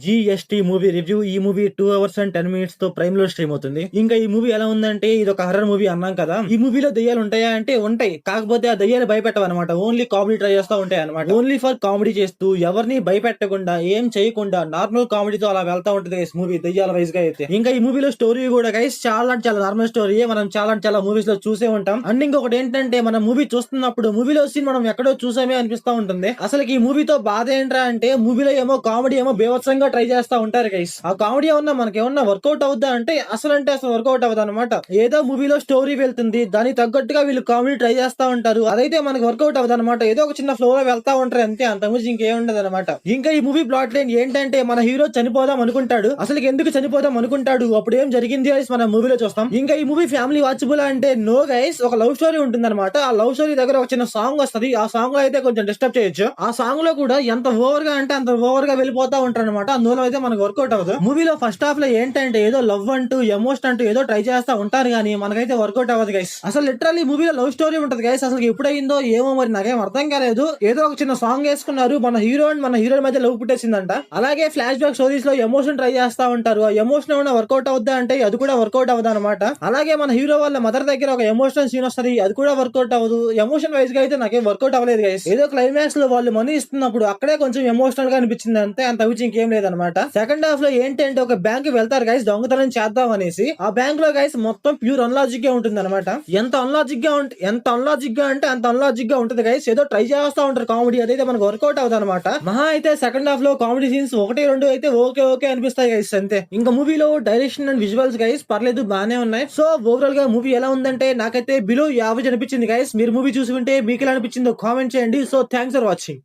GST movie review. ఈ movie 2 hours and 10 minutes తో prime లో స్ట్రీమ్ అవుతుంది. ఇంకా ఈ మూవీ ఎలా ఉందంటే ఇది ఒక హర్రర్ మూవీ అన్నాం కదా. ఈ మూవీలో దయ్యాలు ఉంటాయా అంటే ఉంటాయి. కాకపోతే ఆ దయ్యాలు భయపెట్టవన్నమాట. ఓన్లీ కామెడీ ట్రై చేస్తూ ఉంటాయి అనమాట. ఓన్లీ ఫర్ కామెడీ చేస్తూ ఎవరిని భయపెట్టకుండా ఏం చేయకుండా నార్మల్ కామెడీతో అలా వెళ్తా ఉంటుంది గైస్ మూవీ దయ్యాల వైజ్ గా అయితే. ఇంకా ఈ మూవీలో స్టోరీ కూడా గైస్ చాలా నార్మల్ స్టోరీ. మనం చాలా మూవీస్ లో చూసే ఉంటాం. అండ్ ఇంకొకటి ఏంటంటే మనం మూవీ చూస్తున్నప్పుడు మూవీలో సీన్ మనం ఎక్కడో చూసామే అనిపిస్తా ఉంటుంది. అసలు ఈ మూవీతో బాధ ఏంట్రా అంటే మూవీలో ఏమో కామెడీ ఏమో బేవత్సంగా ట్రై చేస్తా ఉంటారు గైస్. ఆ కామెడీ ఏమన్నా మనకేమన్నా వర్కౌట్ అవుద్దా అంటే అసలు వర్కౌట్ అవ్వదు అనమాట. ఏదో మూవీలో స్టోరీ వెళ్తుంది, దానికి తగ్గట్టుగా వీళ్ళు కామెడీ ట్రై చేస్తా ఉంటారు. అదైతే మనకు వర్కౌట్ అవ్వదు అనమాట. ఏదో ఒక చిన్న ఫ్లో లో వెళ్తా ఉంటారు అంతే, అంతకుమించి ఇంకేం ఉండదు అనమాట. ఇంకా ఈ మూవీ ప్లాట్ లైన్ ఏంటంటే మన హీరో చనిపోదాం అనుకుంటాడు. అసలు ఎందుకు చనిపోదాం అనుకుంటాడు, అప్పుడు ఏం జరిగింది అని మన మూవీలో చూస్తాం. ఇంకా ఈ మూవీ ఫ్యామిలీ వాచబుల్ అంటే నో గైస్. ఒక లవ్ స్టోరీ ఉంటుంది అనమాట. ఆ లవ్ స్టోరీ దగ్గర ఒక చిన్న సాంగ్ వస్తుంది. ఆ సాంగ్ లో అయితే కొంచెం డిస్టర్బ్ చేయొచ్చు. ఆ సాంగ్ లో కూడా ఎంత ఓవర్ గా అంటే అంత ఓవర్ గా వెళ్ళిపోతా ఉంటారు అనమాట. అందులో అయితే మనకు వర్కౌట్ అవ్వదు. మూవీలో ఫస్ట్ హాఫ్ లో ఏంటంటే ఏదో లవ్ అంటూ ఎమోషన్ అంటూ ఏదో ట్రై చేస్తా ఉంటారు కానీ మనకైతే వర్కౌట్ అవ్వదు గైస్. అసలు లిటరల్లీ మూవీలో లవ్ స్టోరీ ఉంటది గైస్. అసలు ఎప్పుడైందో ఏమో మరి నాకేం అర్థం కాలేదు. ఏదో ఒక చిన్న సాంగ్ వేసుకున్నారు, మన హీరోయిన్ మధ్య లవ్ పుట్టేసిందంట. అలాగే ఫ్లాష్ బ్యాక్ స్టోరీస్ లో ఎమోషన్ ట్రై చేస్తా ఉంటారు. ఆ ఎమోషన్ ఏమైనా వర్కౌట్ అవుద్దా అంటే అది కూడా వర్కౌట్ అవ్వదు అనమాట. అలాగే మన హీరో వాళ్ళ మదర్ దగ్గర ఒక ఎమోషనల్ సీన్ వస్తుంది, అది కూడా వర్కౌట్ అవ్వదు. ఎమోషన్ వైజ్ గా అయితే నాకేం వర్కౌట్ అవ్వలేదు గైస్. ఏదో క్లైమాక్స్ లో వాళ్ళు మనీ ఇస్తున్నప్పుడు అక్కడే కొంచెం ఎమోషనల్ గా అనిపించింది అంతే, అంత విషయం ఇంకేం లేదనమాట. సెకండ్ హాఫ్ లో ఏంటంటే ఒక బ్యాంక్ వెళ్తారు గైస్ దొంగతనం చేద్దాం అనేసి. ఆ బ్యాంక్ లో గైస్ మొత్తం ప్యూర్ అన్లాజిక్ గా ఉంటుంది అనమాట. ఎంత అన్లాజిక్ గా అంటే అంత అన్లాజిక్ గా ఉంటుంది గైస్. ఏదో ట్రై చేస్తా ఉంటారు కామెడీ, అదైతే మనకు వర్కౌట్ అవుతుంది అనమాట. మహా అయితే సెకండ్ హాఫ్ లో కామెడీ సీన్స్ 1-2 అయితే ఓకే అనిపిస్తాయి గైస్ అంతే. ఇంకా మూవీలో డైరెక్షన్ అండ్ విజువల్స్ గైస్ పర్లేదు, బానే ఉన్నాయి. సో ఓవరాల్ గా మూవీ ఎలా ఉందంటే నాకైతే బిలో యావరేజ్ అనిపించింది గైస్. మీరు మూవీ చూసి ఉంటే మీకు ఎలా అనిపించిందో కామెంట్ చేయండి. So thanks for watching.